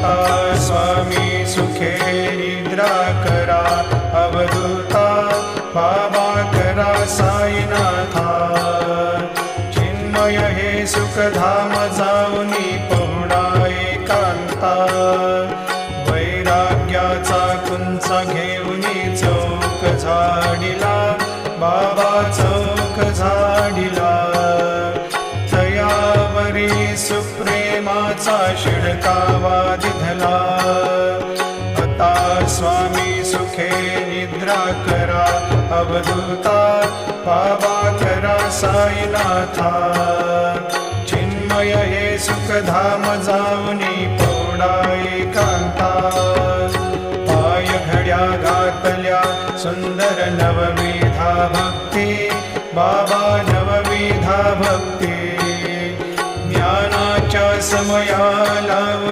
आता स्वामी सुखे निद्रा करा, अवधूता बाबा करा साईनाथा। चिन्मय हे सुखधाम जाऊनी पहुडा एकांता, वैराग्याचा कुंचा घेऊनी चौक झाडिला, बाबा चौक झाडिला। तयावरी सुप्रेमाचा शिडकावा दिधला, आता स्वामी सुखे निद्रा करा, अवधूता बाबा करा साईनाथा। चिन्मय हे सुखधाम जाऊनी पहुडा एकांता, पाय घड्या घातल्या सुंदर नवविधा भक्ती, बाबा नवविधा भक्ती। ज्ञानाच्या समयाला